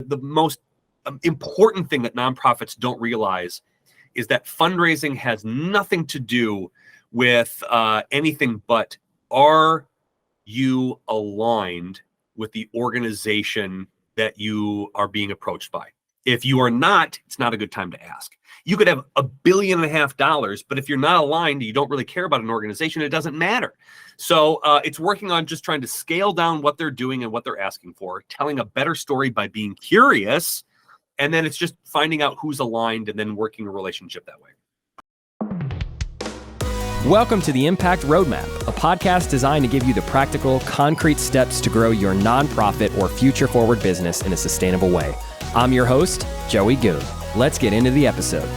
the most important thing that nonprofits don't realize is that fundraising has nothing to do with anything but, are you aligned with the organization that you are being approached by? If you are not, it's not a good time to ask. You could have $1.5 billion, but if you're not aligned, you don't really care about an organization, it doesn't matter. So it's working on just trying to scale down what they're doing and what they're asking for, telling a better story by being curious, and then it's just finding out who's aligned and then working a relationship that way. Welcome to the Impact Roadmap, a podcast designed to give you the practical, concrete steps to grow your nonprofit or future-forward business in a sustainable way. I'm your host, Joey Goon. Let's get into the episode.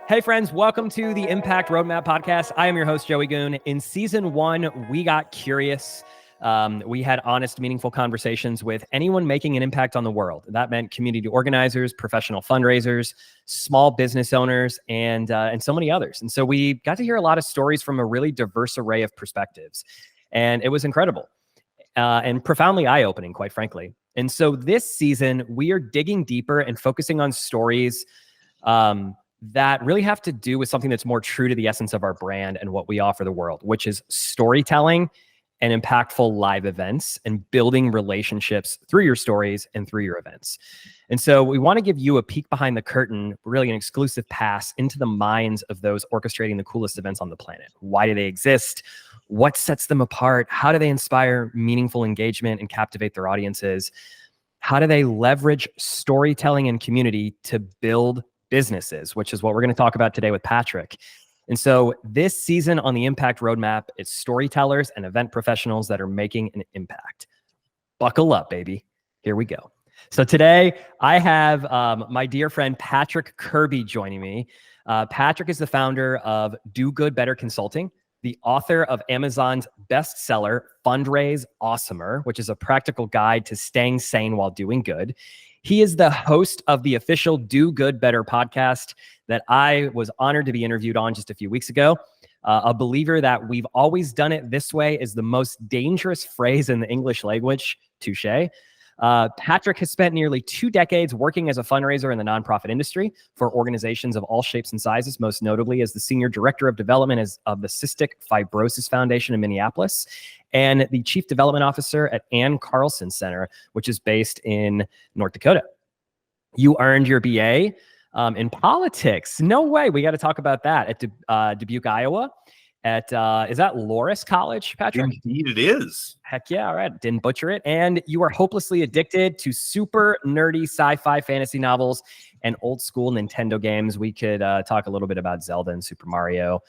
Hey friends, welcome to the Impact Roadmap podcast. I am your host, Joey Goon. In season 1, we got curious. We had honest, meaningful conversations with anyone making an impact on the world. That meant community organizers, professional fundraisers, small business owners, and so many others. And so we got to hear a lot of stories from a really diverse array of perspectives. And it was incredible and profoundly eye-opening, quite frankly. And so this season, we are digging deeper and focusing on stories that really have to do with something that's more true to the essence of our brand and what we offer the world, which is storytelling and impactful live events and building relationships through your stories and through your events. And so we want to give you a peek behind the curtain, really an exclusive pass into the minds of those orchestrating the coolest events on the planet. Why do they exist? What sets them apart? How do they inspire meaningful engagement and captivate their audiences? How do they leverage storytelling and community to build businesses, which is what we're going to talk about today with Patrick. And so this season on the Impact Roadmap, it's storytellers and event professionals that are making an impact. Buckle up, baby. Here we go. So today I have my dear friend Patrick Kirby joining me. Patrick is the founder of Do Good Better Consulting, the author of Amazon's bestseller, Fundraise Awesomer, which is a practical guide to staying sane while doing good. He is the host of the official Do Good Better podcast that I was honored to be interviewed on just a few weeks ago. A believer that we've always done it this way is the most dangerous phrase in the English language. Touche. Patrick has spent nearly 2 decades working as a fundraiser in the nonprofit industry for organizations of all shapes and sizes, most notably as the Senior Director of Development of the Cystic Fibrosis Foundation in Minneapolis, and the Chief Development Officer at Anne Carlsen Center, which is based in North Dakota. You earned your BA in politics. No way. We got to talk about that at Dubuque, Iowa. At is that Loras College, Patrick? Indeed it is. Heck yeah, all right. Didn't butcher it. And you are hopelessly addicted to super nerdy sci-fi fantasy novels and old school Nintendo games. We could talk a little bit about Zelda and Super Mario.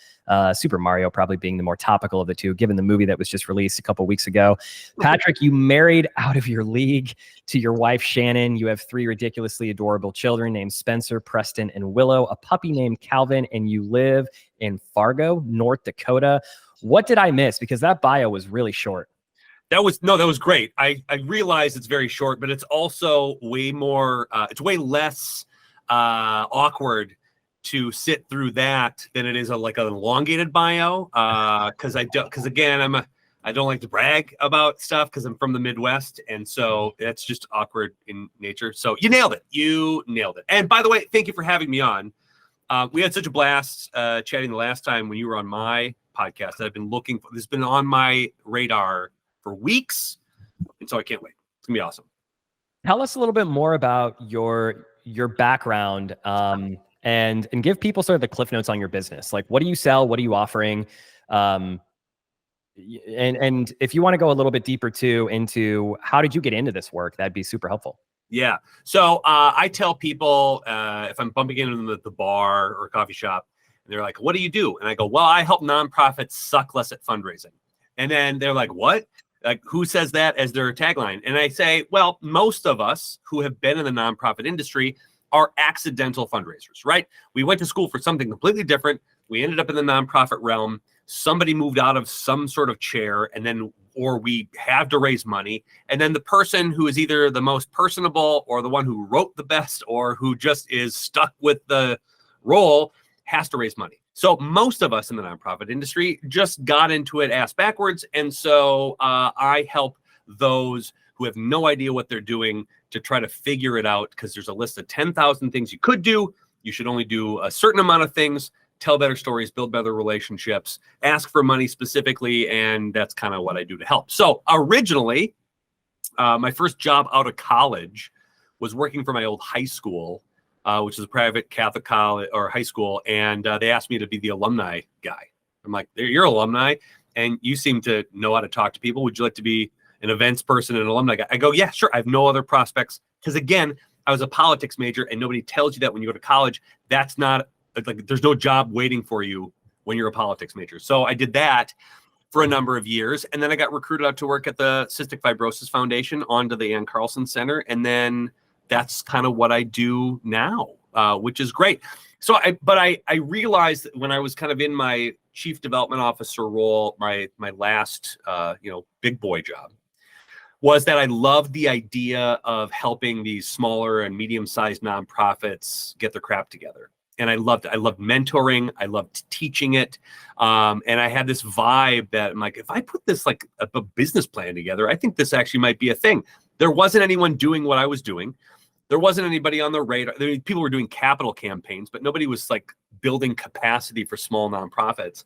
Super Mario probably being the more topical of the two, given the movie that was just released a couple weeks ago. Patrick, you married out of your league to your wife, Shannon. You have 3 ridiculously adorable children named Spencer, Preston, and Willow, a puppy named Calvin, and you live in Fargo, North Dakota. What did I miss? Because that bio was really short. That was great. I realize it's very short, but it's also way more, it's way less awkward to sit through that than it is like an elongated bio. Because again, I don't like to brag about stuff because I'm from the Midwest, and so it's just awkward in nature. So you nailed it. And by the way, thank you for having me on. We had such a blast chatting the last time when you were on my podcast that I've been looking for. This has been on my radar for weeks, and so I can't wait. It's gonna be awesome. Tell us a little bit more about your background and give people sort of the cliff notes on your business. Like, what do you sell? What are you offering? And if you want to go a little bit deeper too into how did you get into this work, that'd be super helpful. Yeah. So I tell people if I'm bumping into the bar or coffee shop, and they're like, "What do you do?" And I go, "Well, I help nonprofits suck less at fundraising." And then they're like, "What? Like, who says that as their tagline?" And I say, well, most of us who have been in the nonprofit industry are accidental fundraisers, right? We went to school for something completely different. We ended up in the nonprofit realm. Somebody moved out of some sort of chair, or we have to raise money. And then the person who is either the most personable or the one who wrote the best or who just is stuck with the role has to raise money. So most of us in the nonprofit industry just got into it ass backwards. And so I help those who have no idea what they're doing to try to figure it out, because there's a list of 10,000 things you could do. You should only do a certain amount of things, tell better stories, build better relationships, ask for money specifically, and that's kind of what I do to help. So originally, my first job out of college was working for my old high school, which is a private Catholic college or high school, and they asked me to be the alumni guy. I'm like, you're alumni, and you seem to know how to talk to people. Would you like to be an events person and an alumni guy? I go, yeah, sure. I have no other prospects, because again, I was a politics major, and nobody tells you that when you go to college. That's not like, there's no job waiting for you when you're a politics major. So I did that for a number of years, and then I got recruited out to work at the Cystic Fibrosis Foundation, onto the Anne Carlsen Center, and then that's kind of what I do now, which is great. So I realized that when I was kind of in my chief development officer role, my last big boy job, was that I loved the idea of helping these smaller and medium-sized nonprofits get their crap together. And I loved it. I loved mentoring. I loved teaching it. And I had this vibe that I'm like, if I put this like a business plan together, I think this actually might be a thing. There wasn't anyone doing what I was doing. There wasn't anybody on the radar. People were doing capital campaigns, but nobody was like building capacity for small nonprofits.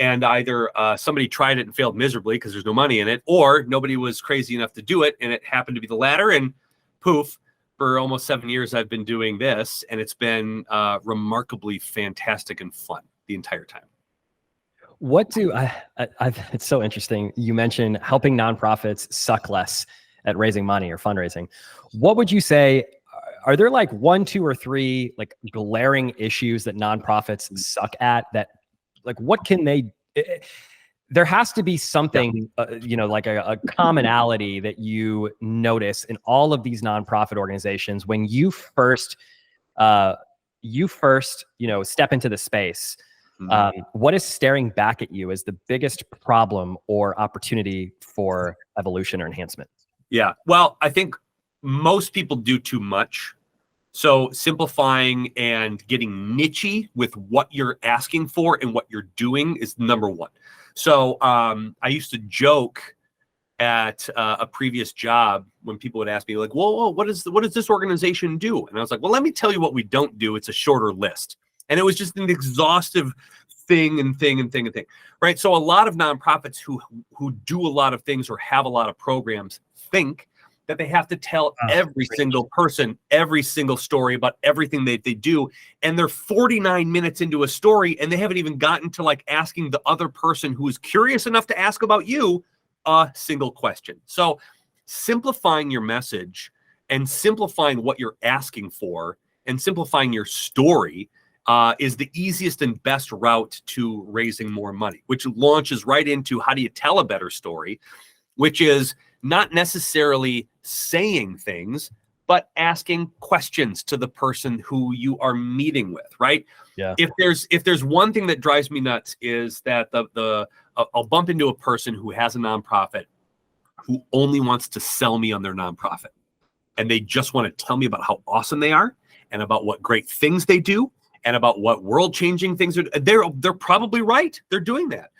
And either somebody tried it and failed miserably because there's no money in it, or nobody was crazy enough to do it, and it happened to be the latter. And poof, for almost 7 years, I've been doing this, and it's been remarkably fantastic and fun the entire time. What do it's so interesting. You mentioned helping nonprofits suck less at raising money or fundraising. What would you say? Are there like 1, 2, or 3 like glaring issues that nonprofits suck at? That like, what can they? There has to be something, like a commonality that you notice in all of these nonprofit organizations when you first, step into the space. What is staring back at you as the biggest problem or opportunity for evolution or enhancement? Yeah, well, I think most people do too much. So simplifying and getting nichey with what you're asking for and what you're doing is number one. So I used to joke at a previous job when people would ask me like, "Whoa, what does this organization do?" And I was like, "Well, let me tell you what we don't do. It's a shorter list." And it was just an exhaustive thing, right? So a lot of nonprofits who do a lot of things or have a lot of programs think that they have to tell every single person every single story about everything they do. And they're 49 minutes into a story, and they haven't even gotten to like asking the other person who is curious enough to ask about you a single question. So simplifying your message and simplifying what you're asking for and simplifying your story is the easiest and best route to raising more money, which launches right into how do you tell a better story, which is not necessarily saying things, but asking questions to the person who you are meeting with, right? Yeah. If there's one thing that drives me nuts is that I'll bump into a person who has a nonprofit who only wants to sell me on their nonprofit. And they just want to tell me about how awesome they are and about what great things they do and about what world-changing things are. They're probably right. They're doing that.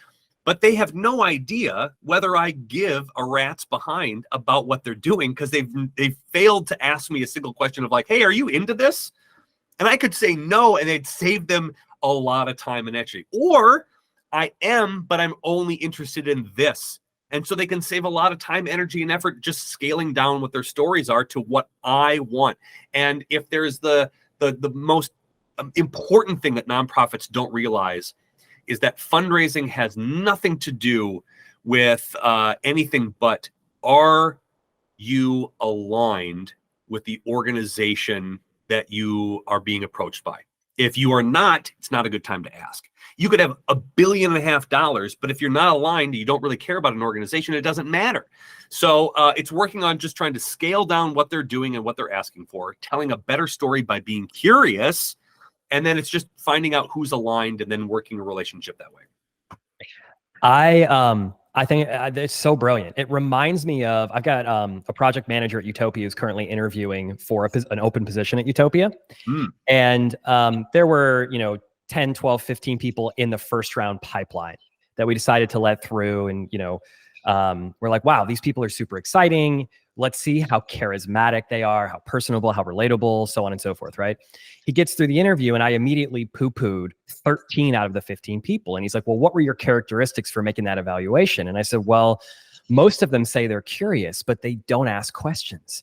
But they have no idea whether I give a rat's behind about what they're doing, because they've failed to ask me a single question of like, "Hey, are you into this?" And I could say no, and it'd save them a lot of time and energy. Or I am, but I'm only interested in this. And so they can save a lot of time, energy, and effort just scaling down what their stories are to what I want. And if there's the most important thing that nonprofits don't realize is that fundraising has nothing to do with anything but, are you aligned with the organization that you are being approached by? If you are not, it's not a good time to ask. You could have $1.5 billion, but if you're not aligned, you don't really care about an organization, it doesn't matter. So it's working on just trying to scale down what they're doing and what they're asking for, telling a better story by being curious, and then it's just finding out who's aligned and then working a relationship that way. I think it's so brilliant. It reminds me of, I've got a project manager at Utopia who's currently interviewing for an open position at Utopia. And there were, 10, 12, 15 people in the first round pipeline that we decided to let through. And, we're like, wow, these people are super exciting. Let's see how charismatic they are, how personable, how relatable, so on and so forth, right? He gets through the interview and I immediately poo-pooed 13 out of the 15 people. And he's like, well, what were your characteristics for making that evaluation? And I said, well, most of them say they're curious, but they don't ask questions.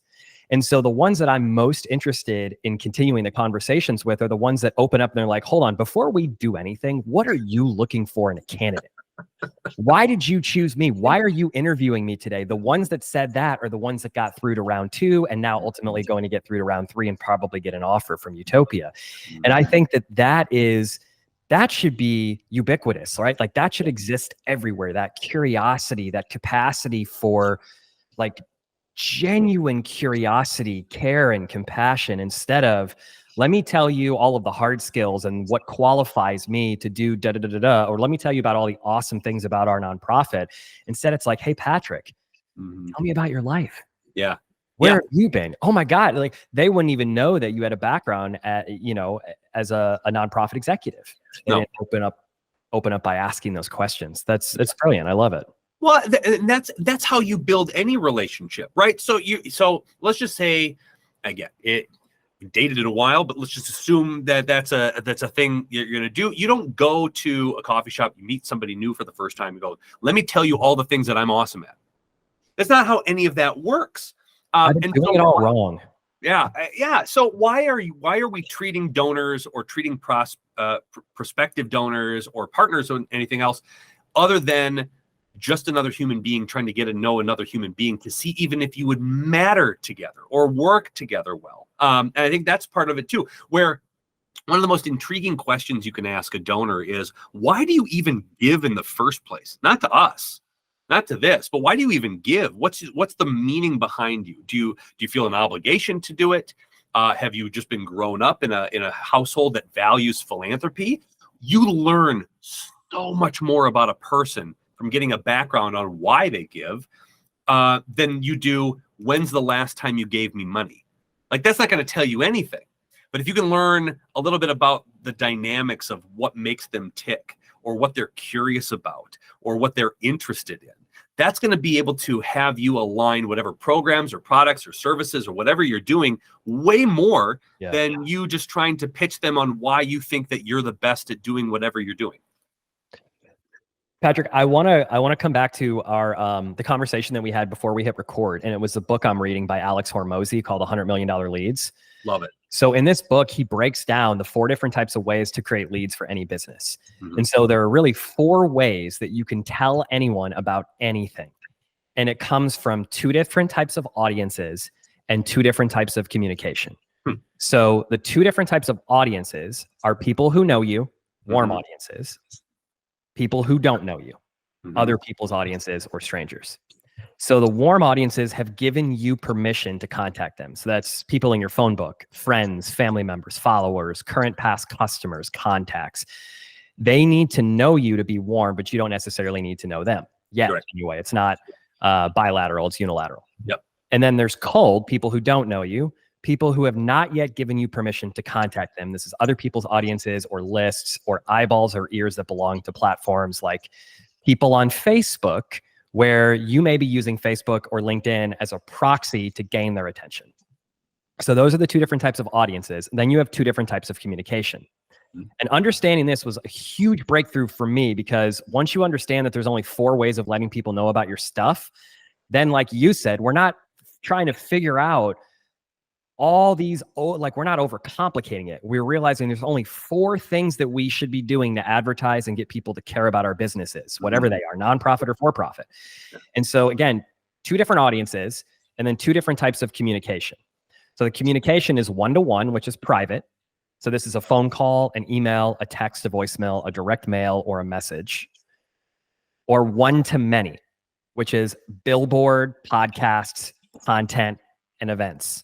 And so the ones that I'm most interested in continuing the conversations with are the ones that open up and they're like, hold on, before we do anything, what are you looking for in a candidate? Why did you choose me? Why are you interviewing me today? The ones that said that are the ones that got through to round 2 and now ultimately going to get through to round 3 and probably get an offer from Utopia. And I think that should be ubiquitous, right? Like that should exist everywhere. That curiosity, that capacity for like genuine curiosity, care, and compassion instead of, let me tell you all of the hard skills and what qualifies me to do da da da da da, or let me tell you about all the awesome things about our nonprofit. Instead, it's like, hey, Patrick, tell me about your life. Yeah. Where have you been? Oh my God. Like they wouldn't even know that you had a background at, as a nonprofit executive. No. And open up by asking those questions. That's brilliant. I love it. Well, and that's how you build any relationship, right? So let's just say, again, you dated it a while, but let's just assume that that's a thing you're going to do. You don't go to a coffee shop, you meet somebody new for the first time and go, let me tell you all the things that I'm awesome at. That's not how any of that works. I'm doing it all wrong. Yeah. Yeah. So why are we treating donors or treating prospective donors or partners or anything else other than just another human being trying to get to know another human being to see even if you would matter together or work together well? And I think that's part of it too, where one of the most intriguing questions you can ask a donor is, why do you even give in the first place? Not to us, not to this, but why do you even give? What's the meaning behind you? Do you feel an obligation to do it? Have you just been grown up in a household that values philanthropy? You learn so much more about a person from getting a background on why they give than you do, when's the last time you gave me money? Like, that's not going to tell you anything. But if you can learn a little bit about the dynamics of what makes them tick or what they're curious about or what they're interested in, that's going to be able to have you align whatever programs or products or services or whatever you're doing way more than you just trying to pitch them on why you think that you're the best at doing whatever you're doing. Patrick, I want to come back to our the conversation that we had before we hit record, and it was the book I'm reading by Alex Hormozy called $100 Million Leads. Love it. So in this book, he breaks down the 4 different types of ways to create leads for any business. Mm-hmm. And so there are really 4 ways that you can tell anyone about anything. And it comes from 2 different types of audiences and 2 different types of communication. So the 2 different types of audiences are people who know you, warm audiences, people who don't know you, other people's audiences or strangers. So the warm audiences have given you permission to contact them. So that's people in your phone book, friends, family members, followers, current past customers, contacts. They need to know you to be warm, but you don't necessarily need to know them yet. Right. Anyway, it's not bilateral, it's unilateral. Yep. And then there's cold, people who don't know you, people who have not yet given you permission to contact them. This is other people's audiences or lists or eyeballs or ears that belong to platforms like people on Facebook, where you may be using Facebook or LinkedIn as a proxy to gain their attention. So those are the 2 different types of audiences. And then you have 2 different types of communication. And understanding this was a huge breakthrough for me, because once you understand that there's only 4 ways of letting people know about your stuff, then like you said, we're not trying to figure out all these, like we're not overcomplicating it. We're realizing there's only 4 things that we should be doing to advertise and get people to care about our businesses, whatever they are, nonprofit or for-profit. And so again, 2 different audiences and then 2 different types of communication. So the communication is one-to-one, which is private. So this is a phone call, an email, a text, a voicemail, a direct mail, or a message. Or one-to-many, which is billboard, podcasts, content, and events.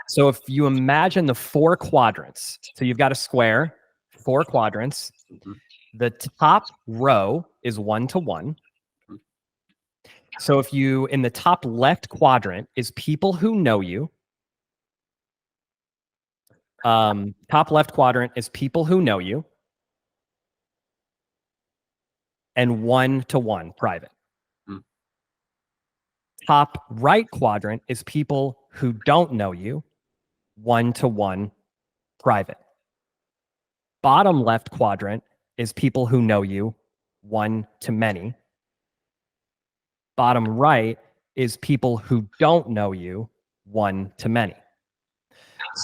So if you imagine the 4 quadrants, so you've got a square, 4 quadrants. The top row is one-to-one. So if you, in the top left quadrant is people who know you. Top left quadrant is people who know you. And one-to-one, private. Top right quadrant is people who don't know you, one-to-one private. Bottom left quadrant is people who know you, one-to-many. Bottom right is people who don't know you, one-to-many.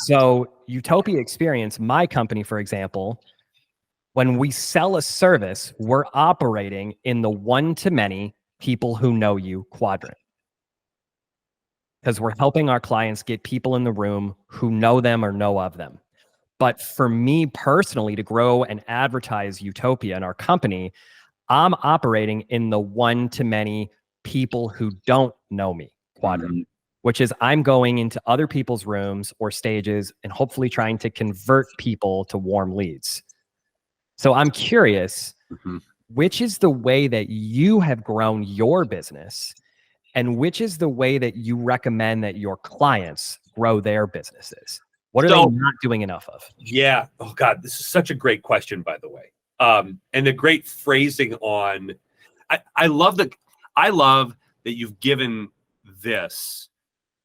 So Utopia Experience, my company, for example, when we sell a service, we're operating in the one-to-many people who know you quadrant. Because we're helping our clients get people in the room who know them or know of them. But for me personally, to grow and advertise Utopia and our company, I'm operating in the one-to-many people who don't know me quadrant, which is I'm going into other people's rooms or stages and hopefully trying to convert people to warm leads. So I'm curious, which is the way that you have grown your business, and which is the way that you recommend that your clients grow their businesses? What are they not doing enough of? Yeah. Oh God, this is such a great question, by the way. And a great phrasing on, I love that you've given this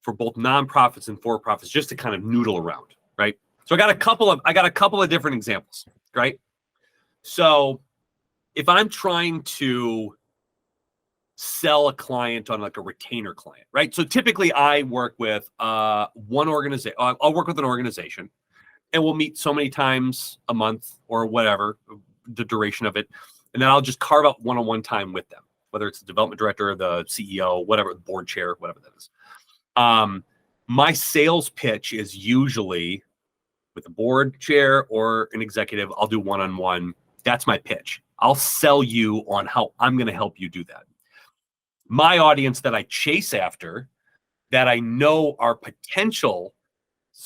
for both nonprofits and for-profits just to kind of noodle around, right? So I got a couple of different examples, right? So if I'm trying to sell a client on like a retainer client, right? So typically I work with one organization. I'll work with an organization and we'll meet so many times a month or whatever the duration of it. And then I'll just carve out one-on-one time with them, whether it's the development director, the CEO, whatever, the board chair, whatever that is. My sales pitch is usually with the board chair or an executive. I'll do one-on-one. That's my pitch. I'll sell you on how I'm going to help you do that. My audience that I chase after, that I know are potential,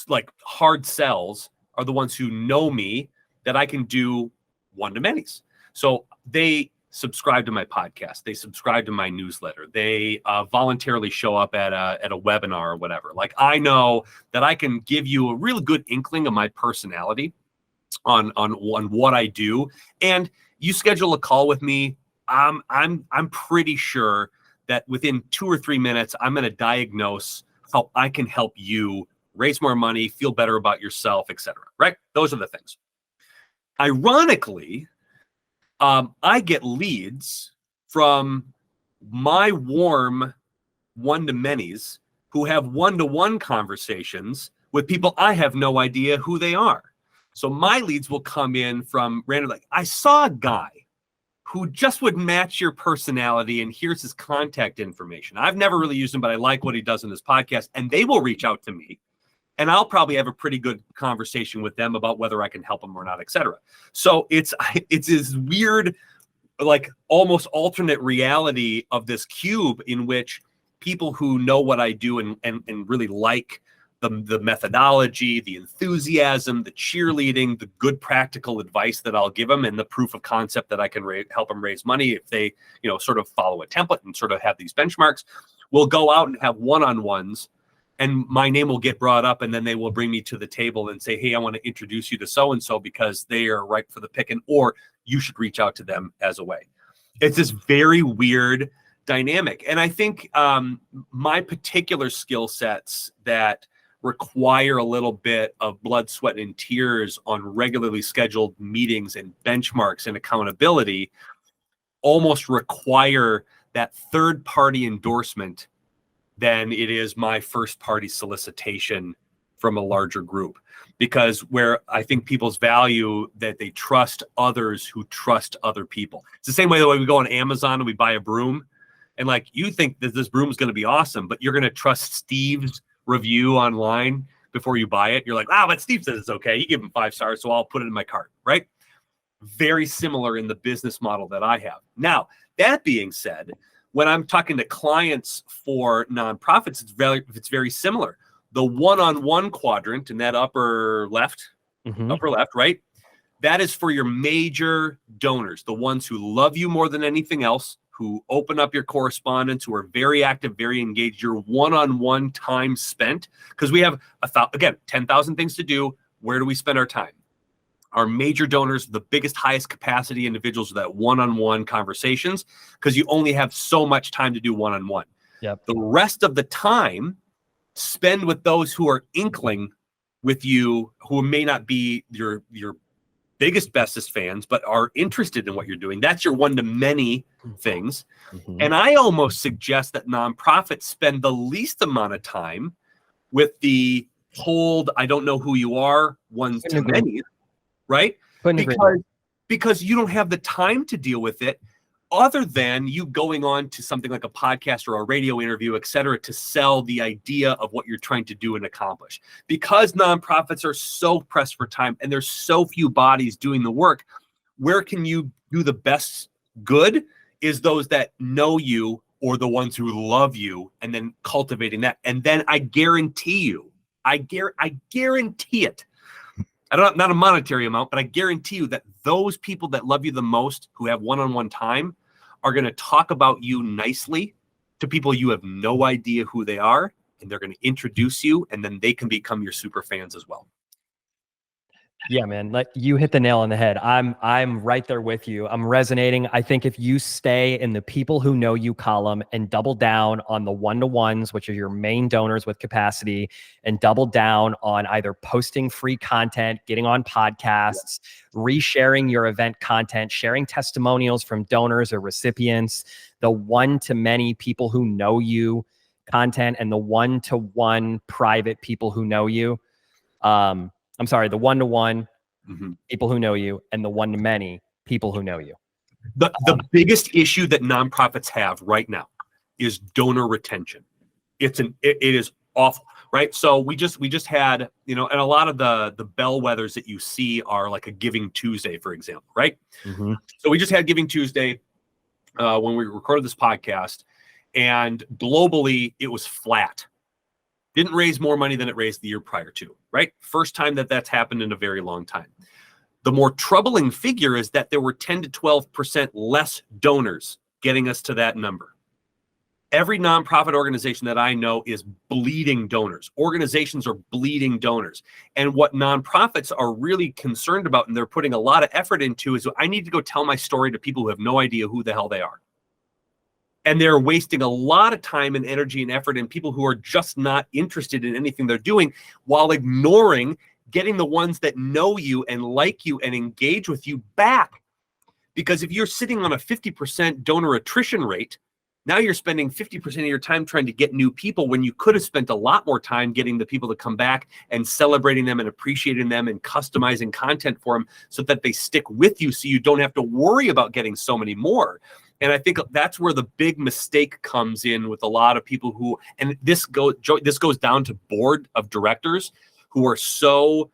like hard sells, are the ones who know me, that I can do one-to-manys. So they subscribe to my podcast. They subscribe to my newsletter. They voluntarily show up at a webinar or whatever. Like I know that I can give you a really good inkling of my personality on what I do. And you schedule a call with me, I'm pretty sure that within 2 or 3 minutes, I'm going to diagnose how I can help you raise more money, feel better about yourself, etc. Right? Those are the things. Ironically, I get leads from my warm one-to-manys who have one-to-one conversations with people I have no idea who they are. So my leads will come in from random, like, I saw a guy who just would match your personality, and here's his contact information. I've never really used him, but I like what he does in his podcast, and they will reach out to me, and I'll probably have a pretty good conversation with them about whether I can help them or not, etc. So it's this weird, like almost alternate reality of this cube in which people who know what I do and really like the methodology, the enthusiasm, the cheerleading, the good practical advice that I'll give them, and the proof of concept that I can help them raise money if they, sort of follow a template and sort of have these benchmarks, will go out and have one-on-ones, and my name will get brought up, and then they will bring me to the table and say, hey, I want to introduce you to so-and-so because they are ripe for the picking, or you should reach out to them as a way. It's this very weird dynamic. And I think my particular skill sets that require a little bit of blood, sweat, and tears on regularly scheduled meetings and benchmarks and accountability almost require that third-party endorsement than it is my first-party solicitation from a larger group. Because where I think people's value that they trust others who trust other people. It's the same way we go on Amazon and we buy a broom, and like you think that this broom is going to be awesome, but you're going to trust Steve's review online before you buy it. You're like, but Steve says it's okay. You give him 5 stars, so I'll put it in my cart, right? Very similar in the business model that I have. Now, that being said, when I'm talking to clients for nonprofits, it's very similar. The one-on-one quadrant in that upper left, right? That is for your major donors, the ones who love you more than anything else, who open up your correspondence, who are very active, very engaged, your one-on-one time spent. Because we have, 10,000 things to do. Where do we spend our time? Our major donors, the biggest, highest capacity individuals, that one-on-one conversations, because you only have so much time to do one-on-one. Yep. The rest of the time, spend with those who are inkling with you, who may not be your biggest, bestest fans, but are interested in what you're doing. That's your one-to-many things. And I almost suggest that nonprofits spend the least amount of time with the cold, I don't know who you are, one-to-many, right? Because you don't have the time to deal with it, other than you going on to something like a podcast or a radio interview, et cetera, to sell the idea of what you're trying to do and accomplish. Because nonprofits are so pressed for time and there's so few bodies doing the work, where can you do the best good is those that know you or the ones who love you, and then cultivating that. And then I guarantee you, I guarantee it. Not a monetary amount, but I guarantee you that those people that love you the most, who have one-on-one time, are going to talk about you nicely to people you have no idea who they are, and they're going to introduce you, and then they can become your super fans as well. Yeah, man, like you hit the nail on the head. I'm right there with you. I'm resonating. I think if you stay in the people who know you column and double down on the one-to-ones, which are your main donors with capacity, and double down on either posting free content, getting on podcasts, resharing your event content, sharing testimonials from donors or recipients, the one-to-many people who know you content, and the one-to-one private people who know you. I'm sorry, the one-to-one people who know you, and the one-to-many people who know you. The biggest issue that nonprofits have right now is donor retention. It is awful, right? So we just had, and a lot of the bellwethers that you see are like a Giving Tuesday, for example, right? So we just had Giving Tuesday when we recorded this podcast, and globally it was flat. Didn't raise more money than it raised the year prior to, right? First time that's happened in a very long time. The more troubling figure is that there were 10 to 12% less donors getting us to that number. Every nonprofit organization that I know is bleeding donors. Organizations are bleeding donors. And what nonprofits are really concerned about, and they're putting a lot of effort into, is I need to go tell my story to people who have no idea who the hell they are. And they're wasting a lot of time and energy and effort in people who are just not interested in anything they're doing, while ignoring getting the ones that know you and like you and engage with you back. Because if you're sitting on a 50% donor attrition rate, now you're spending 50% of your time trying to get new people, when you could have spent a lot more time getting the people to come back and celebrating them and appreciating them and customizing content for them so that they stick with you, so you don't have to worry about getting so many more. And I think that's where the big mistake comes in with a lot of people who, and this goes down to board of directors who are so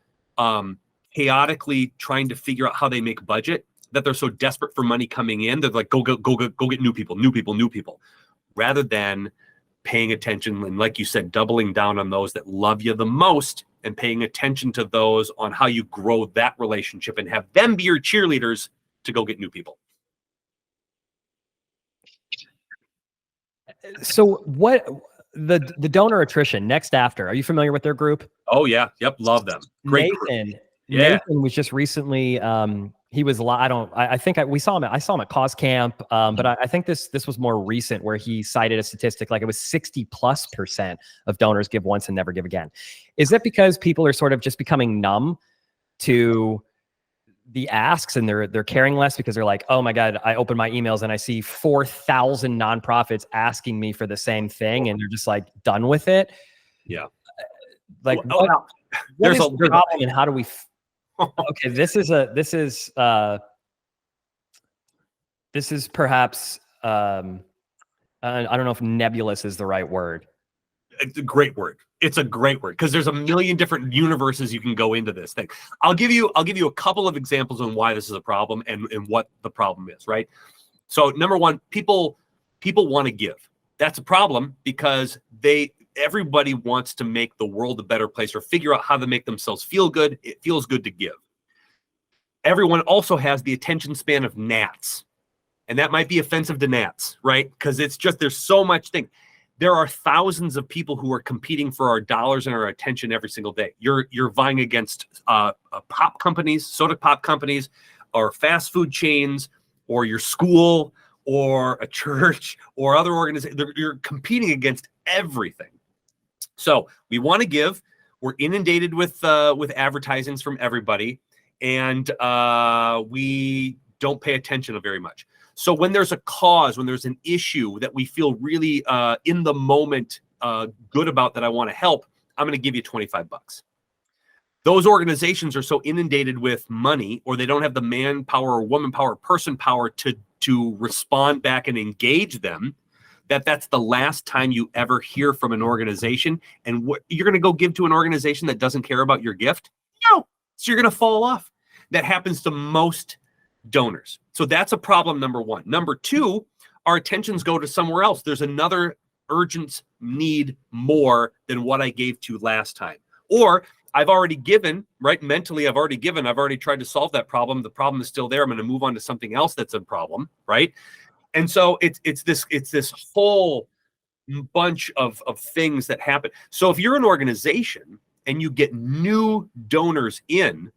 chaotically trying to figure out how they make budget, that they're so desperate for money coming in. They're like, go get new people, rather than paying attention. And like you said, doubling down on those that love you the most and paying attention to those on how you grow that relationship and have them be your cheerleaders to go get new people. So what the donor attrition next after, are you familiar with their group? Oh yeah. Yep. Love them. Great. Nathan was just recently, he was, I think we saw him, I saw him at Cause Camp. But I think this was more recent, where he cited a statistic, like it was 60+% of donors give once and never give again. Is that because people are sort of just becoming numb to the asks, and they're caring less because they're like, oh my God, I open my emails and I see 4,000 nonprofits asking me for the same thing, and they're just like done with it? Yeah. Like, what is the problem, and how do we? Okay, this is perhaps I don't know if nebulous is the right word. It's a great word. It's a great word, because there's a million different universes you can go into this thing. I'll give you a couple of examples on why this is a problem and what the problem is, right? So number one, people want to give. That's a problem, because everybody wants to make the world a better place, or figure out how to make themselves feel good. It feels good to give. Everyone also has the attention span of gnats, and that might be offensive to gnats, right? Because it's just, there's so much thing. There are thousands of people who are competing for our dollars and our attention every single day. You're vying against pop companies, soda pop companies, or fast food chains, or your school, or a church or other organizations. You're competing against everything. So we want to give. We're inundated with advertisements from everybody, and we don't pay attention very much. So when there's a cause, when there's an issue that we feel really in the moment good about, that I want to help, I'm going to give you $25. Those organizations are so inundated with money, or they don't have the manpower or woman power, person power to respond back and engage them, that's the last time you ever hear from an organization. And what you're going to go give to an organization that doesn't care about your gift? No. So you're going to fall off. That happens to most donors. So that's a problem, number one. Number two, our attentions go to somewhere else. There's another urgent need more than what I gave to last time. Or I've already given, right? Mentally, I've already given. I've already tried to solve that problem. The problem is still there. I'm going to move on to something else that's a problem, right? And so it's this whole bunch of things that happen. So if you're an organization and you get new donors in,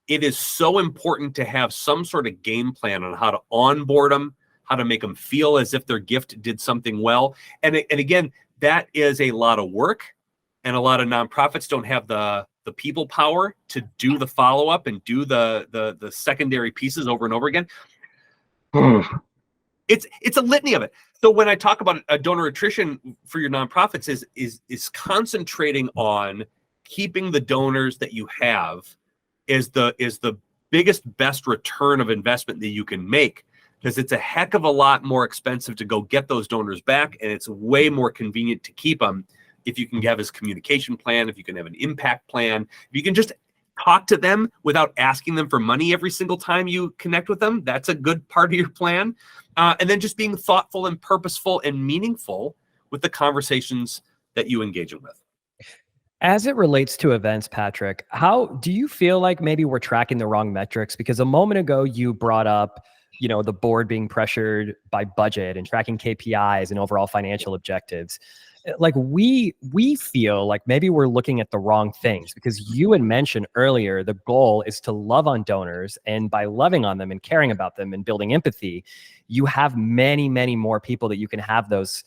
it is so important to have some sort of game plan on how to onboard them, how to make them feel as if their gift did something well. And again, that is a lot of work, and a lot of nonprofits don't have the people power to do the follow-up and do the secondary pieces over and over again. It's a litany of it. So when I talk about a donor attrition for your nonprofits is concentrating on keeping the donors that you have is the biggest, best return of investment that you can make, because it's a heck of a lot more expensive to go get those donors back, and it's way more convenient to keep them if you can have his communication plan, if you can have an impact plan, if you can just talk to them without asking them for money every single time you connect with them. That's a good part of your plan. And then just being thoughtful and purposeful and meaningful with the conversations that you engage in with. As it relates to events, Patrick, how do you feel like maybe we're tracking the wrong metrics? Because a moment ago you brought up, the board being pressured by budget and tracking KPIs and overall financial objectives. Like we feel like maybe we're looking at the wrong things, because you had mentioned earlier, the goal is to love on donors, and by loving on them and caring about them and building empathy, you have many, many more people that you can have those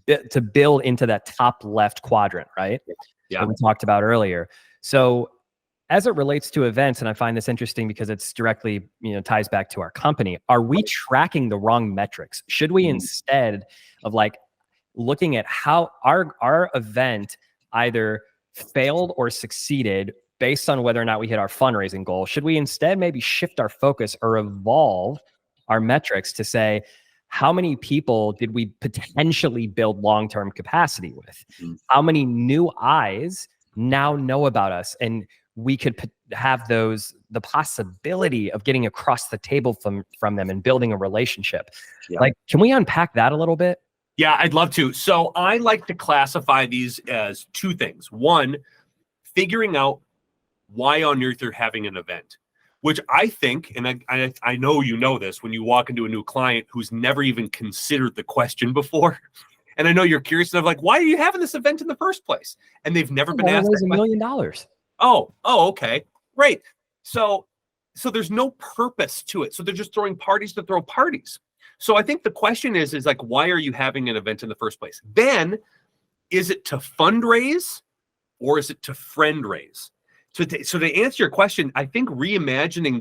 to build into that top left quadrant, right? Yeah. That we talked about earlier. So as it relates to events, and I find this interesting because it's directly, ties back to our company, are we tracking the wrong metrics? Should we, instead of looking at how our event either failed or succeeded based on whether or not we hit our fundraising goal, should we instead maybe shift our focus or evolve our metrics to say, how many people did we potentially build long-term capacity with? How many new eyes now know about us? And we could have the possibility of getting across the table from them and building a relationship. Yeah. Can we unpack that a little bit? Yeah, I'd love to. So I like to classify these as two things. One, figuring out why on earth you're having an event, which I think, and I know you know this, when you walk into a new client who's never even considered the question before, and I know you're curious enough, why are you having this event in the first place? And they've never been asked that $1 million. Oh, okay, great. So there's no purpose to it. So they're just throwing parties to throw parties. So I think the question is why are you having an event in the first place? Then, is it to fundraise or is it to friendraise? So to answer your question, I think reimagining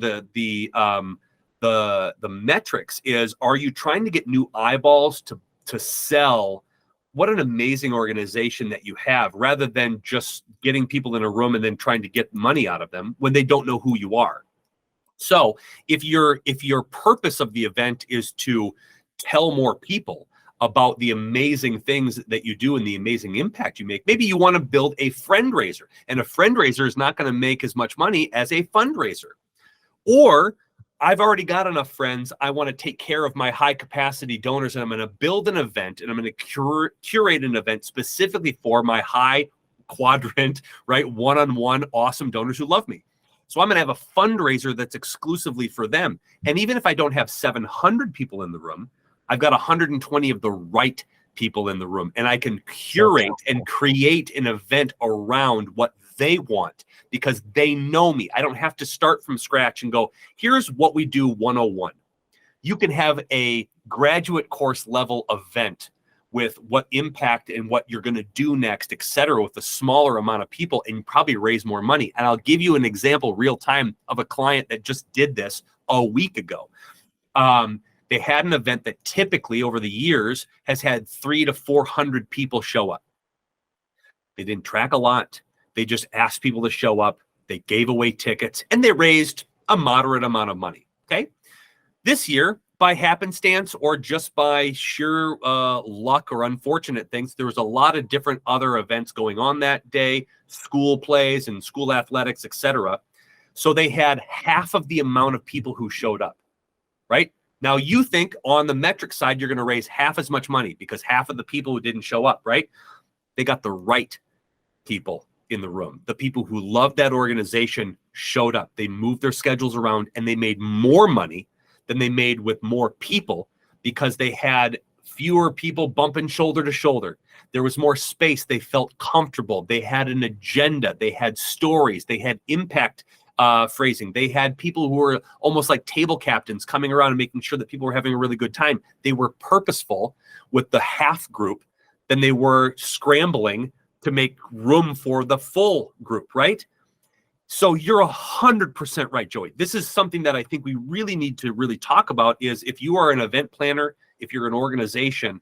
the metrics is: are you trying to get new eyeballs to sell what an amazing organization that you have, rather than just getting people in a room and then trying to get money out of them when they don't know who you are? So if your purpose of the event is to tell more people about the amazing things that you do and the amazing impact you make, maybe you want to build a friendraiser, and a friendraiser is not going to make as much money as a fundraiser. Or I've already got enough friends, I want to take care of my high capacity donors, and I'm going to build an event, and I'm going to curate an event specifically for my high quadrant, right? One-on-one awesome donors who love me. So I'm going to have a fundraiser that's exclusively for them. And even if I don't have 700 people in the room, I've got 120 of the right people in the room, and I can curate and create an event around what they want, because they know me. I don't have to start from scratch and go, here's what we do 101. You can have a graduate course level event with what impact and what you're going to do next, et cetera, with a smaller amount of people, and you probably raise more money. And I'll give you an example real time of a client that just did this a week ago. They had an event that typically over the years has had 300 to 400 people show up. They didn't track a lot. They just asked people to show up. They gave away tickets and they raised a moderate amount of money. Okay. This year, by happenstance or just by sheer luck or unfortunate things, there was a lot of different other events going on that day, school plays and school athletics, etc. So they had half of the amount of people who showed up, right? Now you think on the metric side, you're going to raise half as much money because half of the people who didn't show up, right? They got the right people in the room. The people who loved that organization showed up. They moved their schedules around and they made more money than they made with more people because they had fewer people bumping shoulder to shoulder. There was more space. They felt comfortable. They had an agenda. They had stories. They had impact phrasing. They had people who were almost like table captains coming around and making sure that people were having a really good time. They were purposeful with the half group than they were scrambling to make room for the full group, right? So you're 100% right, Joey. This is something that I think we really need to really talk about is if you are an event planner, if you're an organization,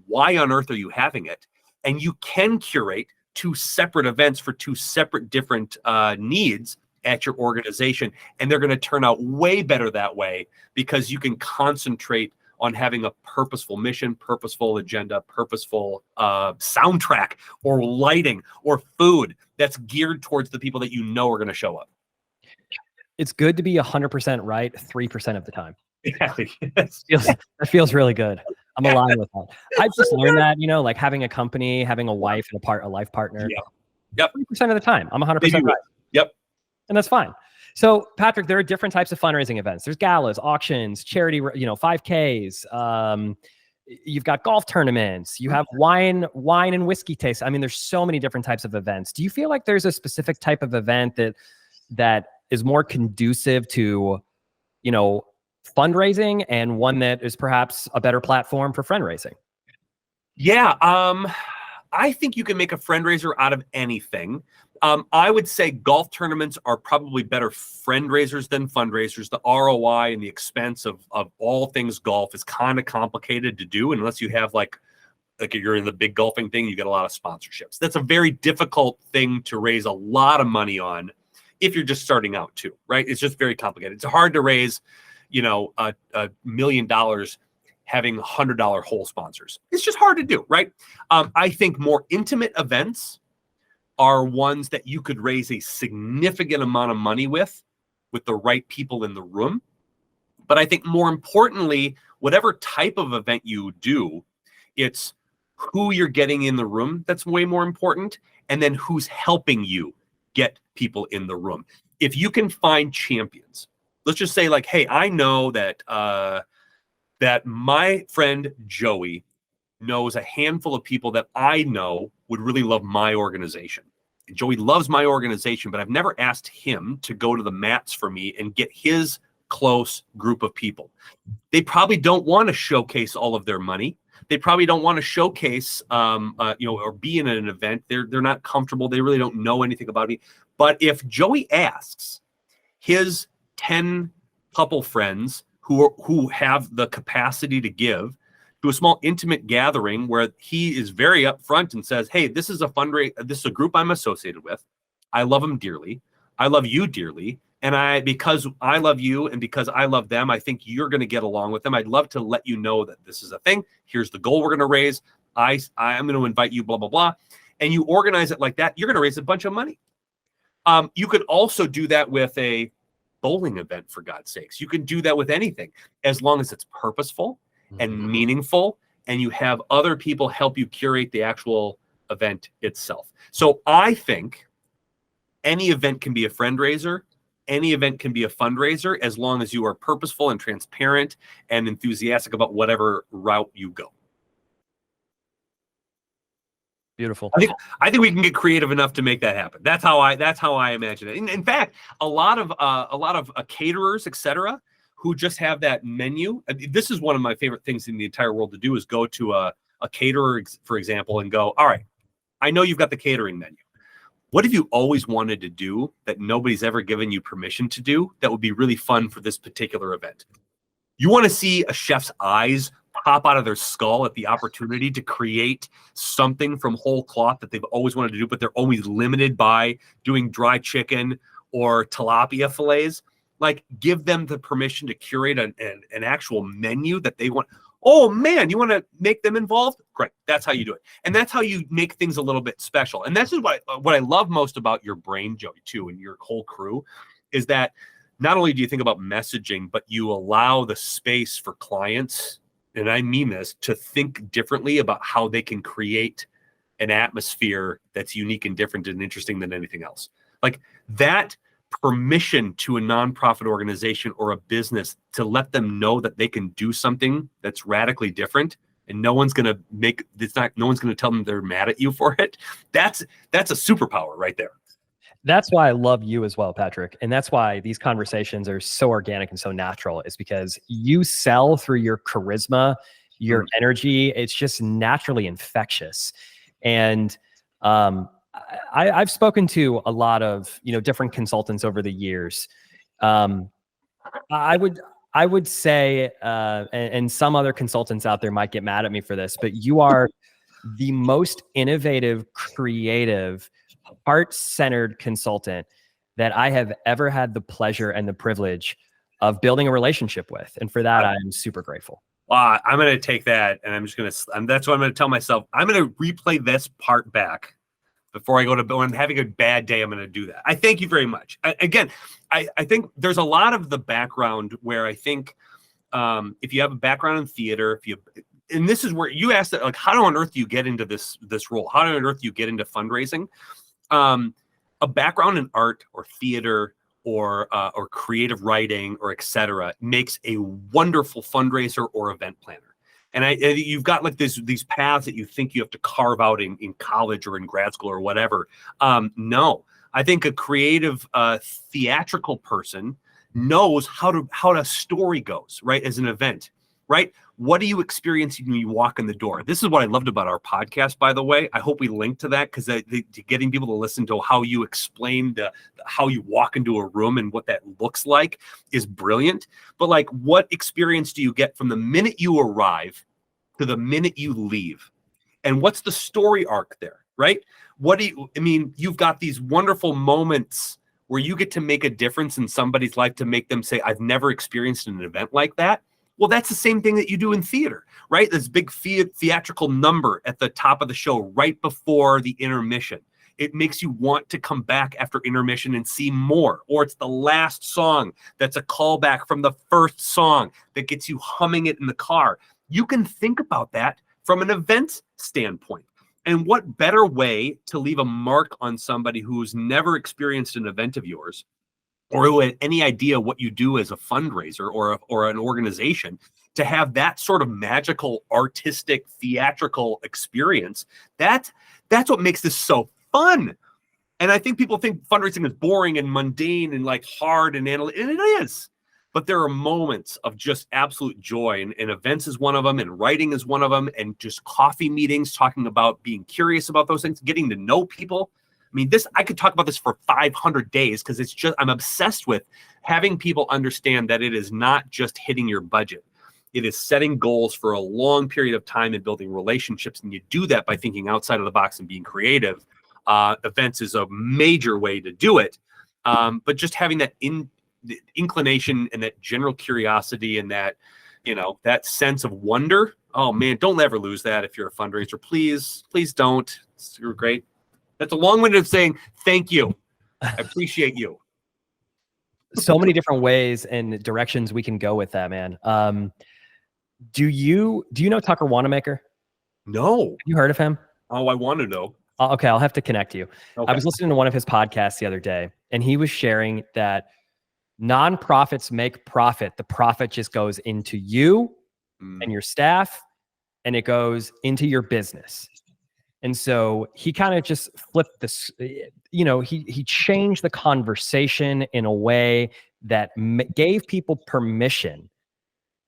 why on earth are you having it? And you can curate 2 separate events for 2 separate different needs at your organization. And they're going to turn out way better that way because you can concentrate on having a purposeful mission, purposeful agenda, purposeful soundtrack or lighting or food that's geared towards the people that you know are going to show up. It's good to be 100% right 3% of the time. Exactly. That feels really good. I'm aligned with that. I've just learned that, like having a company, having a wife and a life partner. Yep. 3% of the time, I'm 100% right. Yep. And that's fine. So Patrick, there are different types of fundraising events. There's galas, auctions, charity, 5Ks. You've got golf tournaments. You have wine and whiskey taste. I mean, there's so many different types of events. Do you feel like there's a specific type of event that is more conducive to, fundraising and one that is perhaps a better platform for fundraising? Yeah. I think you can make a Friendraiser out of anything. I would say golf tournaments are probably better Friendraisers than fundraisers. The ROI and the expense of all things golf is kind of complicated to do unless you have like if you're in the big golfing thing, you get a lot of sponsorships. That's a very difficult thing to raise a lot of money on if you're just starting out too, right? It's just very complicated. It's hard to raise, $1 million having $100 hole sponsors. It's just hard to do, right? I think more intimate events are ones that you could raise a significant amount of money with the right people in the room. But I think more importantly, whatever type of event you do, it's who you're getting in the room that's way more important, and then who's helping you get people in the room. If you can find champions, let's just say like, hey, I know that that my friend Joey knows a handful of people that I know would really love my organization. And Joey loves my organization, but I've never asked him to go to the mats for me and get his close group of people. They probably don't want to showcase all of their money. They probably don't want to showcase, or be in an event. They're not comfortable. They really don't know anything about me. But if Joey asks his 10 couple friends who have the capacity to give to a small intimate gathering where he is very upfront and says, hey, this is a fundraiser. This is a group I'm associated with. I love them dearly. I love you dearly. And because I love you and because I love them, I think you're going to get along with them. I'd love to let you know that this is a thing. Here's the goal we're going to raise. I'm going to invite you, blah, blah, blah. And you organize it like that, you're going to raise a bunch of money. You could also do that with a bowling event, for God's sakes. You can do that with anything, as long as it's purposeful and meaningful, and you have other people help you curate the actual event itself. So I think any event can be a Friendraiser. Any event can be a fundraiser, as long as you are purposeful and transparent and enthusiastic about whatever route you go. Beautiful. I think we can get creative enough to make that happen. That's how I imagine it. In fact, a lot of caterers, etc., who just have that menu. This is one of my favorite things in the entire world to do, is go to a caterer, for example, and go, all right, I know you've got the catering menu. What have you always wanted to do that nobody's ever given you permission to do that would be really fun for this particular event? You want to see a chef's eyes pop out of their skull at the opportunity to create something from whole cloth that they've always wanted to do, but they're always limited by doing dry chicken or tilapia fillets. Like, give them the permission to curate an actual menu that they want. Oh man, you want to make them involved? Great. That's how you do it. And that's how you make things a little bit special. And that's what I love most about your brain, Joey, too, and your whole crew, is that not only do you think about messaging, but you allow the space for clients, and I mean this, to think differently about how they can create an atmosphere that's unique and different and interesting than anything else. Like, that permission to a nonprofit organization or a business to let them know that they can do something that's radically different, and no one's going to tell them they're mad at you for it. That's a superpower right there. That's why I love you as well, Patrick. And that's why these conversations are so organic and so natural, is because you sell through your charisma, your energy. It's just naturally infectious. And I've spoken to a lot of, different consultants over the years. I would say, and some other consultants out there might get mad at me for this, but you are the most innovative, creative, heart-centered consultant that I have ever had the pleasure and the privilege of building a relationship with. And for that, I'm super grateful. I'm going to take that, and that's what I'm going to tell myself. I'm going to replay this part back before I go to bed. When I'm having a bad day, I'm going to do that. I thank you very much. I think there's a lot of the background where I think if you have a background in theater, and this is where you asked that, like, how on earth do you get into this role? How on earth do you get into fundraising? A background in art or theater or creative writing or etc. makes a wonderful fundraiser or event planner. And you've got like these paths that you think you have to carve out in college or in grad school or whatever. No, I think a creative theatrical person knows how a story goes, right? As an event, right? What are you experiencing when you walk in the door? This is what I loved about our podcast, by the way. I hope we link to that, because getting people to listen to how you explain how you walk into a room and what that looks like is brilliant. But like, what experience do you get from the minute you arrive to the minute you leave? And what's the story arc there, right? You've got these wonderful moments where you get to make a difference in somebody's life to make them say, I've never experienced an event like that. Well, that's the same thing that you do in theater, right? This big theatrical number at the top of the show right before the intermission. It makes you want to come back after intermission and see more. Or it's the last song that's a callback from the first song that gets you humming it in the car. You can think about that from an event standpoint. And what better way to leave a mark on somebody who's never experienced an event of yours, or who had any idea what you do as a fundraiser or an organization, to have that sort of magical, artistic, theatrical experience. That's what makes this so fun. And I think people think fundraising is boring and mundane and like hard and analytical, and it is. But there are moments of just absolute joy, and events is one of them, and writing is one of them, and just coffee meetings, talking about being curious about those things, getting to know people. I could talk about this for 500 days, because I'm obsessed with having people understand that it is not just hitting your budget. It is setting goals for a long period of time and building relationships. And you do that by thinking outside of the box and being creative. Events is a major way to do it. But just having that inclination and that general curiosity and that, that sense of wonder. Oh man, don't ever lose that if you're a fundraiser. Please don't. You're great. That's a long-winded of saying thank you. I appreciate you. So many different ways and directions we can go with that, man. Do you know Tucker Wanamaker? No. Have you heard of him? Oh, I want to know. Okay, I'll have to connect you. Okay. I was listening to one of his podcasts the other day, and he was sharing that nonprofits make profit. The profit just goes into you and your staff, and it goes into your business. And so he kind of just flipped this, he changed the conversation in a way that gave people permission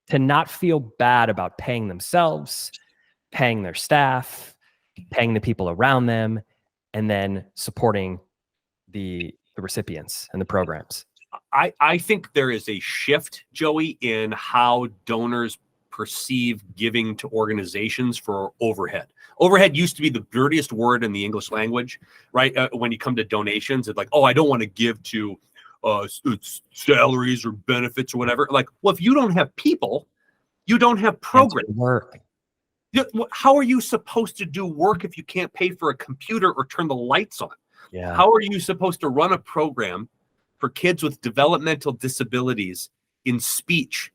to not feel bad about paying themselves, paying their staff, paying the people around them, and then supporting the recipients and the programs? I think there is a shift, Joey, in how donors perceive giving to organizations for overhead. Overhead used to be the dirtiest word in the English language, right? When you come to donations, it's like, oh, I don't want to give to salaries or benefits or whatever. Like, well, if you don't have people, you don't have programs. Work. How are you supposed to do work if you can't pay for a computer or turn the lights on? Yeah. How are you supposed to run a program for kids with developmental disabilities in speech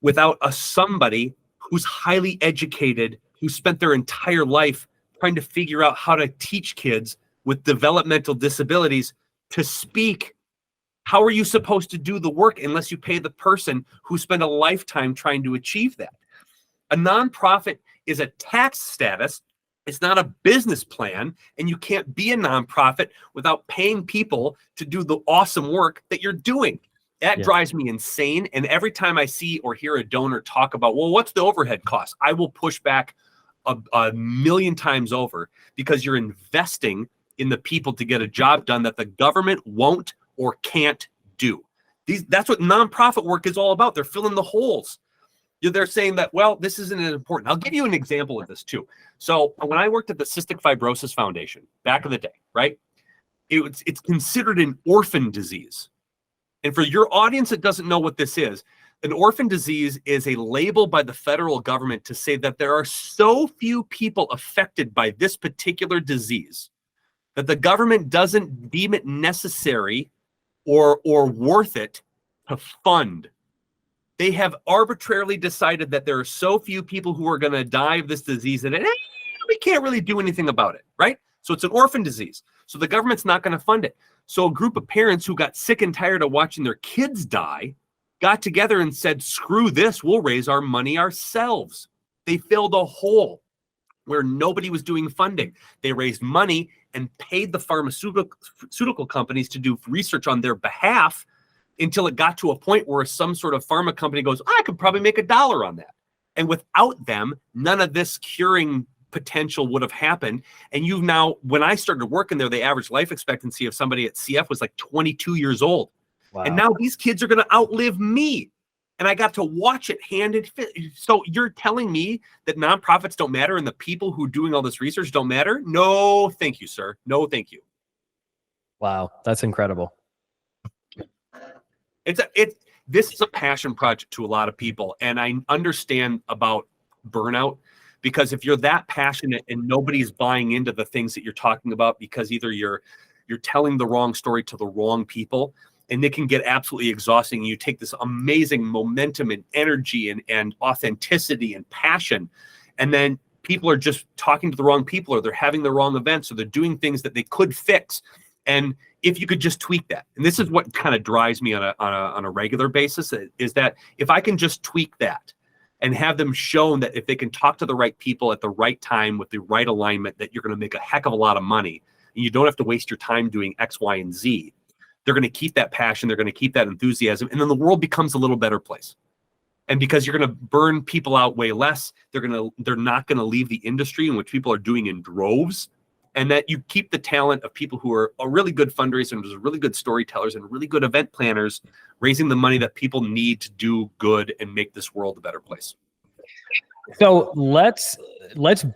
without somebody who's highly educated, who spent their entire life trying to figure out how to teach kids with developmental disabilities to speak? How are you supposed to do the work unless you pay the person who spent a lifetime trying to achieve that? A nonprofit is a tax status. It's not a business plan, and you can't be a nonprofit without paying people to do the awesome work that you're doing. That drives me insane. And every time I see or hear a donor talk about, well, what's the overhead cost? I will push back a million times over, because you're investing in the people to get a job done that the government won't or can't do. That's what nonprofit work is all about. They're filling the holes. They're saying that, well, this isn't as important. I'll give you an example of this too. So when I worked at the Cystic Fibrosis Foundation back in the day, right? It's considered an orphan disease. And for your audience that doesn't know what this is, an orphan disease is a label by the federal government to say that there are so few people affected by this particular disease that the government doesn't deem it necessary or worth it to fund. They have arbitrarily decided that there are so few people who are going to die of this disease that we can't really do anything about it, right? So it's an orphan disease. So the government's not going to fund it. So a group of parents who got sick and tired of watching their kids die got together and said, screw this, we'll raise our money ourselves. They filled a hole where nobody was doing funding. They raised money and paid the pharmaceutical companies to do research on their behalf, until it got to a point where some sort of pharma company goes, I could probably make $1 on that. And without them, none of this curing potential would have happened. And you've now, when I started working there, the average life expectancy of somebody at CF was like 22 years old. Wow. And now these kids are going to outlive me. And I got to watch it hand in fist. So you're telling me that nonprofits don't matter and the people who are doing all this research don't matter? No, thank you, sir. No, thank you. Wow. That's incredible. This is a passion project to a lot of people, and I understand about burnout, because if you're that passionate and nobody's buying into the things that you're talking about, because either you're telling the wrong story to the wrong people, and it can get absolutely exhausting. You take this amazing momentum and energy and authenticity and passion, and then people are just talking to the wrong people, or they're having the wrong events, or they're doing things that they could fix. And if you could just tweak that, and this is what kind of drives me on a regular basis, is that if I can just tweak that and have them shown that if they can talk to the right people at the right time with the right alignment, that you're going to make a heck of a lot of money, and you don't have to waste your time doing X, Y, and Z. They're going to keep that passion. They're going to keep that enthusiasm. And then the world becomes a little better place. And because you're going to burn people out way less, they're not going to leave the industry, in which people are doing in droves. And that you keep the talent of people who are really good fundraisers, really good storytellers, and really good event planners, raising the money that people need to do good and make this world a better place. So let's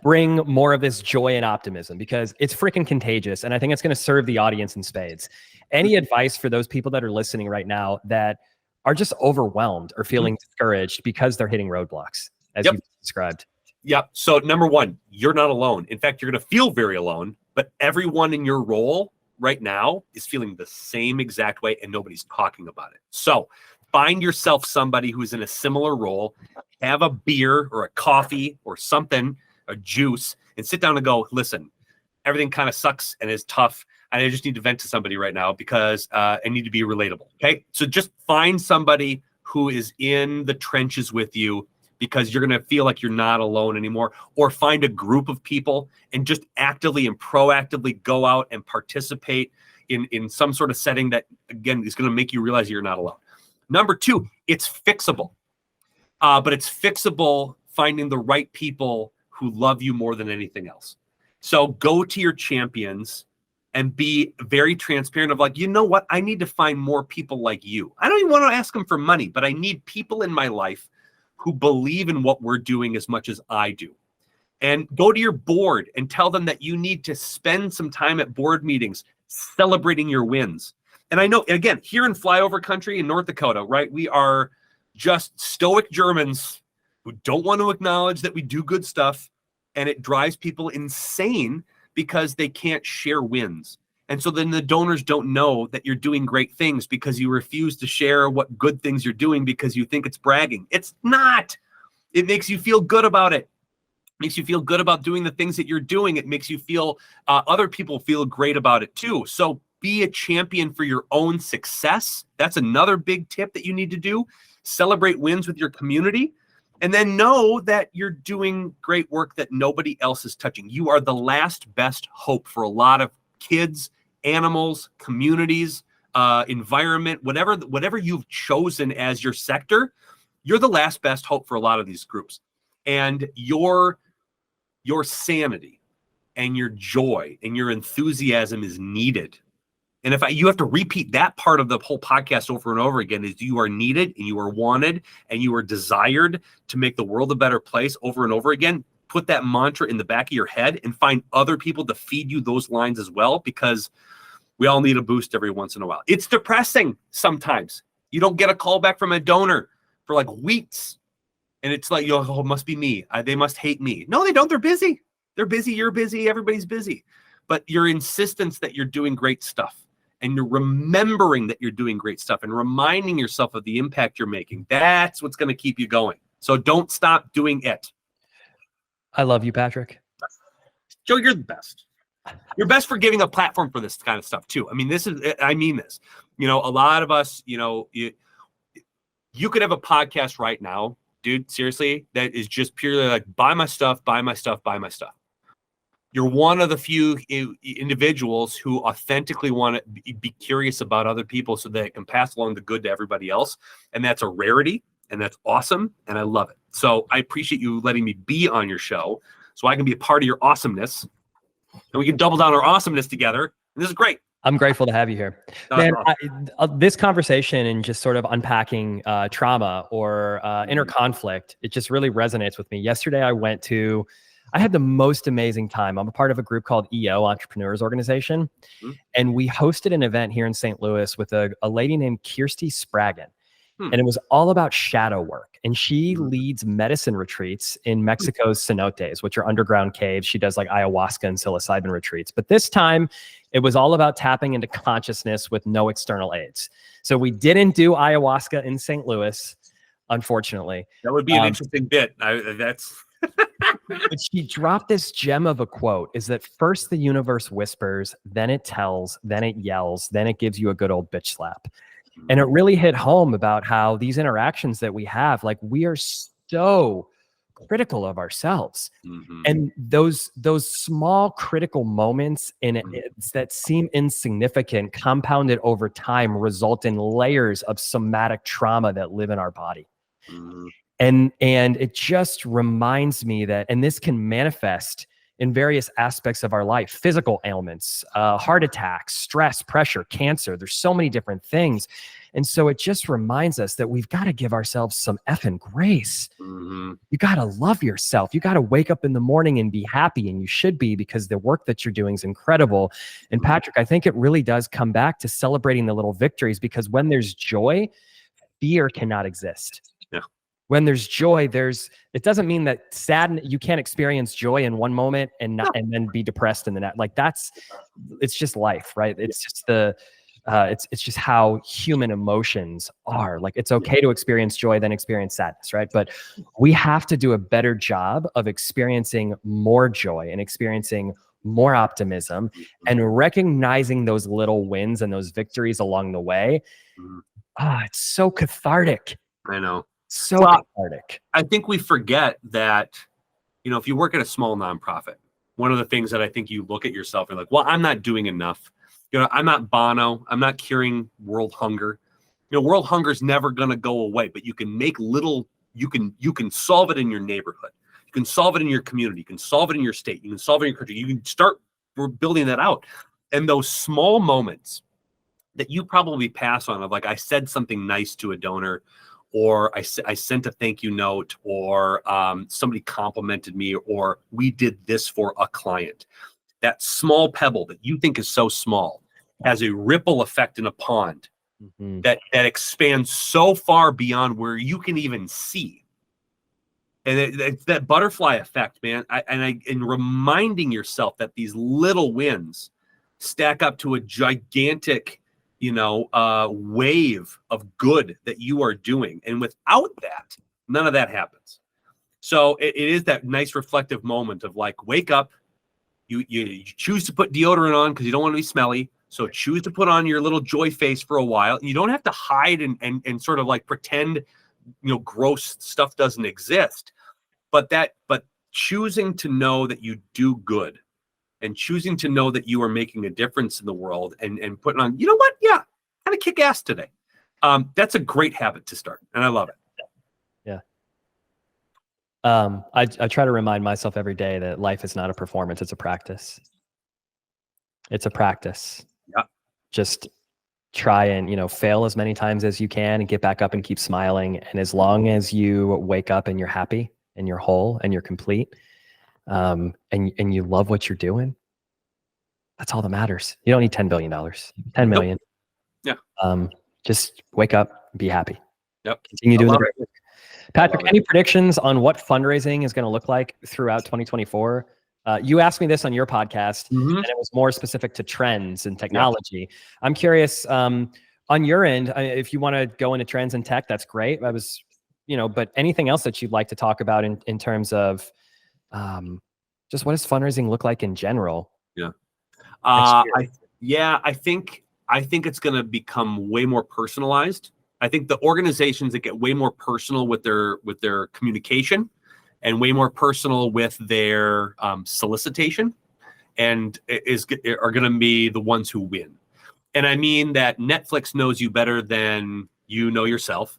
bring more of this joy and optimism, because it's freaking contagious, and I think it's going to serve the audience in spades. Any advice for those people that are listening right now that are just overwhelmed or feeling discouraged because they're hitting roadblocks, as you described? Yep. So number one, you're not alone. In fact, you're going to feel very alone, but everyone in your role right now is feeling the same exact way, and nobody's talking about it. So find yourself somebody who's in a similar role, have a beer or a coffee or something, a juice, and sit down and go, listen, everything kind of sucks and is tough. And I just need to vent to somebody right now because I need to be relatable. Okay. So just find somebody who is in the trenches with you. because you're going to feel like you're not alone anymore. Or find a group of people and just actively and proactively go out and participate in some sort of setting that, again, is going to make you realize you're not alone. Number two, it's fixable. But it's fixable finding the right people who love you more than anything else. So go to your champions and be very transparent of like, you know what? I need to find more people like you. I don't even want to ask them for money, but I need people in my life who believe in what we're doing as much as I do. And go to your board and tell them that you need to spend some time at board meetings celebrating your wins. And I know, again, here in flyover country in North Dakota, right, we are just stoic Germans who don't want to acknowledge that we do good stuff. And it drives people insane because they can't share wins. And so then the donors don't know that you're doing great things because you refuse to share what good things you're doing because you think it's bragging. It's not. It makes you feel good about it. Makes you feel good about doing the things that you're doing. It makes you feel, other people feel great about it too. So be a champion for your own success. That's another big tip that you need to do. Celebrate wins with your community. And then know that you're doing great work that nobody else is touching. You are the last best hope for a lot of kids, animals, communities, environment, whatever you've chosen as your sector. You're the last best hope for a lot of these groups. And your sanity and your joy and your enthusiasm is needed. And if you have to repeat that part of the whole podcast over and over again, is you are needed and you are wanted and you are desired to make the world a better place over and over again. Put that mantra in the back of your head and find other people to feed you those lines as well, because we all need a boost every once in a while. It's depressing sometimes. You don't get a call back from a donor for like weeks. And it's like, oh, it must be me. They must hate me. No, they don't. They're busy. They're busy. You're busy. Everybody's busy. But your insistence that you're doing great stuff, and you're remembering that you're doing great stuff and reminding yourself of the impact you're making, that's what's going to keep you going. So don't stop doing it. I love you, Patrick. Joe, you're the best. You're best for giving a platform for this kind of stuff too. I mean, I mean this. You know, a lot of us, you know, you could have a podcast right now, dude, seriously, that is just purely like, buy my stuff, buy my stuff, buy my stuff. You're one of the few individuals who authentically want to be curious about other people so that it can pass along the good to everybody else. And that's a rarity, and that's awesome, and I love it. So I appreciate you letting me be on your show so I can be a part of your awesomeness, and we can double down our awesomeness together. And this is great. I'm grateful to have you here. Man, awesome. This conversation and just sort of unpacking trauma or inner conflict, it just really resonates with me. Yesterday, I had the most amazing time. I'm a part of a group called EO, Entrepreneurs Organization. Mm-hmm. And we hosted an event here in St. Louis with a lady named Kirsty Spraggan. And it was all about shadow work. And she leads medicine retreats in Mexico's cenotes, which are underground caves. She does like ayahuasca and psilocybin retreats. But this time, it was all about tapping into consciousness with no external aids. So we didn't do ayahuasca in St. Louis, unfortunately. That would be an interesting bit. But she dropped this gem of a quote, is that first the universe whispers, then it tells, then it yells, then it gives you a good old bitch slap. And it really hit home about how these interactions that we have, like we are so critical of ourselves. Mm-hmm. And those small critical moments that seem insignificant, compounded over time, result in layers of somatic trauma that live in our body. Mm-hmm. And it just reminds me that, and this can manifest in various aspects of our life, physical ailments, heart attacks, stress, pressure, cancer. There's so many different things. And so it just reminds us that we've got to give ourselves some effing grace. Mm-hmm. You got to love yourself. You got to wake up in the morning and be happy, and you should be, because the work that you're doing is incredible. And Patrick, I think it really does come back to celebrating the little victories, because when there's joy, fear cannot exist. Yeah. When there's joy, it doesn't mean that you can't experience joy in one moment and then be depressed in the next. Like it's just life, right? It's just it's just how human emotions are. Like it's okay to experience joy, then experience sadness, right? But we have to do a better job of experiencing more joy and experiencing more optimism and recognizing those little wins and those victories along the way. It's so cathartic. I know. So cathartic. I think we forget that, if you work at a small nonprofit, one of the things that I think you look at yourself and like, well, I'm not doing enough. I'm not Bono. I'm not curing world hunger. World hunger is never going to go away, but you can make you can solve it in your neighborhood. You can solve it in your community. You can solve it in your state. You can solve it in your country. You can start building that out. And those small moments that you probably pass on of like, I said something nice to a donor, or I sent a thank you note, or somebody complimented me, or we did this for a client. That small pebble that you think is so small has a ripple effect in a pond that expands so far beyond where you can even see. And it's that butterfly effect, man. And reminding yourself that these little wins stack up to a gigantic, wave of good that you are doing. And without that, none of that happens. So it is that nice reflective moment of like, wake up. You choose to put deodorant on because you don't want to be smelly. So choose to put on your little joy face for a while. You don't have to hide and sort of like pretend, gross stuff doesn't exist. But choosing to know that you do good and choosing to know that you are making a difference in the world and putting on, you know what? Yeah, kind of kick ass today. That's a great habit to start. And I love it. Yeah. I try to remind myself every day that life is not a performance. It's a practice. It's a practice. Yeah. Just try and, fail as many times as you can and get back up and keep smiling. And as long as you wake up and you're happy and you're whole and you're complete, and you love what you're doing, that's all that matters. You don't need $10 billion, 10 million. Nope. Yeah. Just wake up, be happy. Yep. Continue doing the great work. Patrick, any predictions on what fundraising is going to look like throughout 2024? You asked me this on your podcast, and it was more specific to trends and technology. Yep. I'm curious, on your end, if you want to go into trends and tech, that's great. But anything else that you'd like to talk about in terms of just what does fundraising look like in general? Yeah. I think it's going to become way more personalized. I think the organizations that get way more personal with their communication and way more personal with their solicitation are going to be the ones who win. And I mean that Netflix knows you better than you know yourself.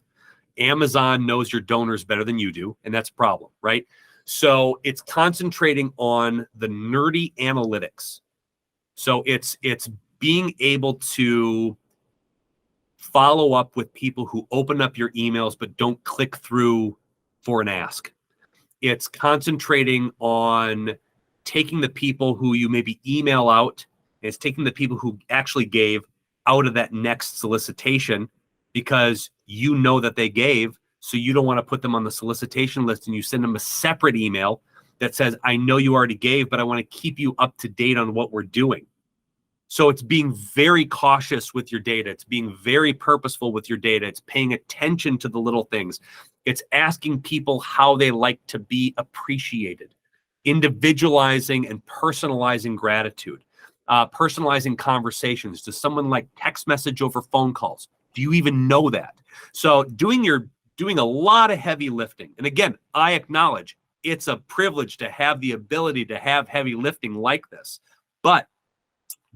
Amazon knows your donors better than you do, and that's a problem, right? So it's concentrating on the nerdy analytics. So it's being able to follow up with people who open up your emails but don't click through for an ask. It's concentrating on taking the people who you maybe email out. It's taking the people who actually gave out of that next solicitation because you know that they gave, so you don't want to put them on the solicitation list, and you send them a separate email that says, I know you already gave, but I want to keep you up to date on what we're doing. So it's being very cautious with your data. It's being very purposeful with your data. It's paying attention to the little things. It's asking people how they like to be appreciated, individualizing and personalizing gratitude, personalizing conversations. Does someone like text message over phone calls? Do you even know that? So doing a lot of heavy lifting. And again, I acknowledge it's a privilege to have the ability to have heavy lifting like this, but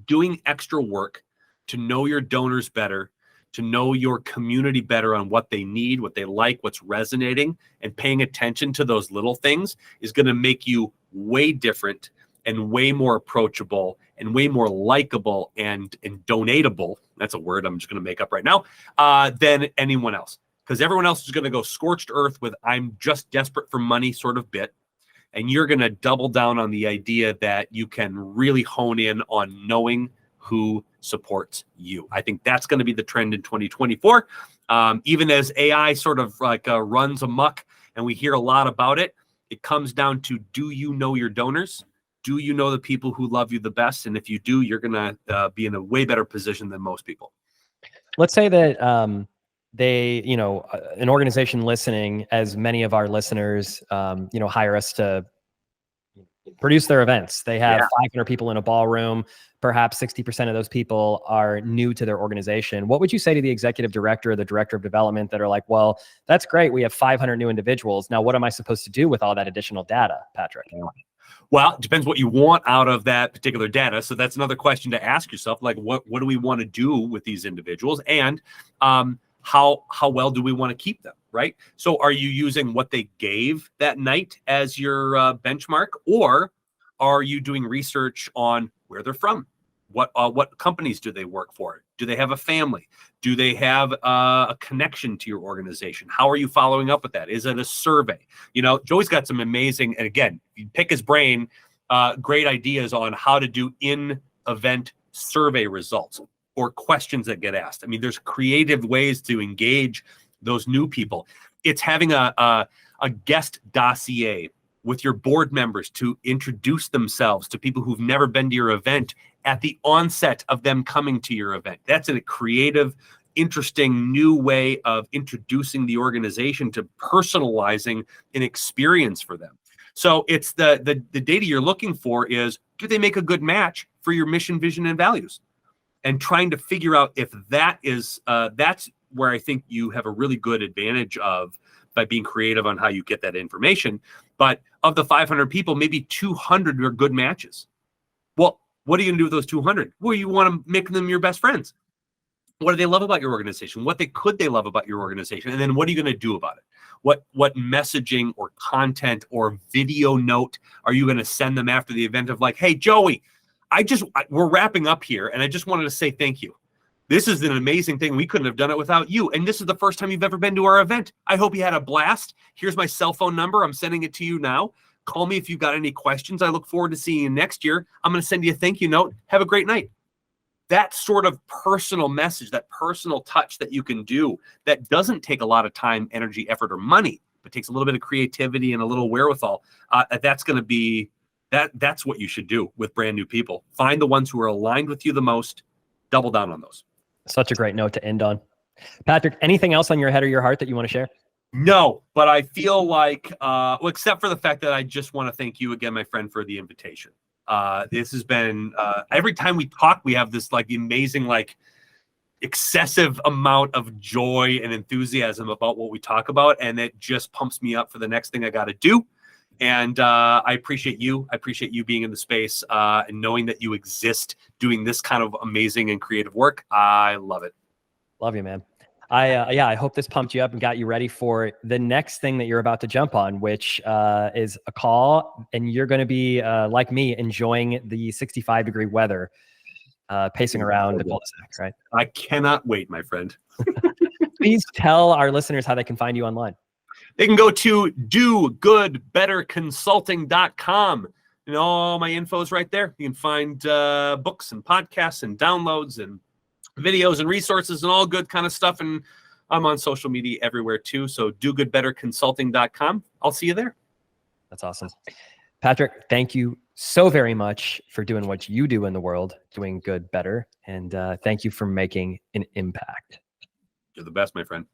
doing extra work to know your donors better, to know your community better on what they need, what they like, what's resonating, and paying attention to those little things is going to make you way different and way more approachable and way more likable and donatable. That's a word I'm just going to make up right now, than anyone else. Because everyone else is going to go scorched earth with I'm just desperate for money sort of bit. And you're going to double down on the idea that you can really hone in on knowing who supports you. I think that's going to be the trend in 2024. Even as AI sort of like runs amok and we hear a lot about it, it comes down to, do you know your donors? Do you know the people who love you the best? And if you do, you're going to be in a way better position than most people. Let's say that they, an organization listening, as many of our listeners, hire us to produce their events. They have Yeah. 500 people in a ballroom. Perhaps 60% of those people are new to their organization. What would you say to the executive director or the director of development that are like, well, that's great. We have 500 new individuals. Now, what am I supposed to do with all that additional data, Patrick? Well, it depends what you want out of that particular data. So that's another question to ask yourself, like what do we want to do with these individuals, and how well do we want to keep them, right? So are you using what they gave that night as your benchmark, or are you doing research on where they're from? What companies do they work for? Do they have a family? Do they have a connection to your organization? How are you following up with that? Is it a survey? You know, Joey's got some amazing, and again, you pick his brain, great ideas on how to do in-event survey results or questions that get asked. I mean, there's creative ways to engage those new people. It's having a guest dossier with your board members to introduce themselves to people who've never been to your event at the onset of them coming to your event. That's a creative, interesting new way of introducing the organization to personalizing an experience for them. So it's the data you're looking for is, do they make a good match for your mission, vision, and values? And trying to figure out if that is, that's where I think you have a really good advantage of by being creative on how you get that information. But of the 500 people, maybe 200 are good matches. Well, what are you going to do with those 200? Well, you want to make them your best friends. What do they love about your organization? What could they love about your organization? And then what are you going to do about it? What messaging or content or video note are you going to send them after the event of like, hey, Joey, we're wrapping up here, and I just wanted to say thank you. This is an amazing thing. We couldn't have done it without you. And this is the first time you've ever been to our event. I hope you had a blast. Here's my cell phone number. I'm sending it to you now. Call me if you've got any questions. I look forward to seeing you next year. I'm going to send you a thank you note. Have a great night. That sort of personal message, that personal touch that you can do that doesn't take a lot of time, energy, effort, or money, but takes a little bit of creativity and a little wherewithal. That's going to be, that's what you should do with brand new people. Find the ones who are aligned with you the most, double down on those. Such a great note to end on. Patrick, anything else on your head or your heart that you want to share? No, but I feel like, well, except for the fact that I just want to thank you again, my friend, for the invitation. This has been, every time we talk, we have this like amazing, like excessive amount of joy and enthusiasm about what we talk about. And it just pumps me up for the next thing I got to do. And I appreciate you. I appreciate you being in the space and knowing that you exist doing this kind of amazing and creative work. I love it. Love you, man. I hope this pumped you up and got you ready for the next thing that you're about to jump on, which is a call. And you're going to be, like me, enjoying the 65-degree weather, pacing around the cul-de-sac, right? I cannot wait, my friend. Please tell our listeners how they can find you online. They can go to dogoodbetterconsulting.com. And all my info is right there. You can find books and podcasts and downloads and videos and resources and all good kind of stuff. And I'm on social media everywhere too. So dogoodbetterconsulting.com. I'll see you there. That's awesome. Patrick, thank you so very much for doing what you do in the world, doing good better. And thank you for making an impact. You're the best, my friend.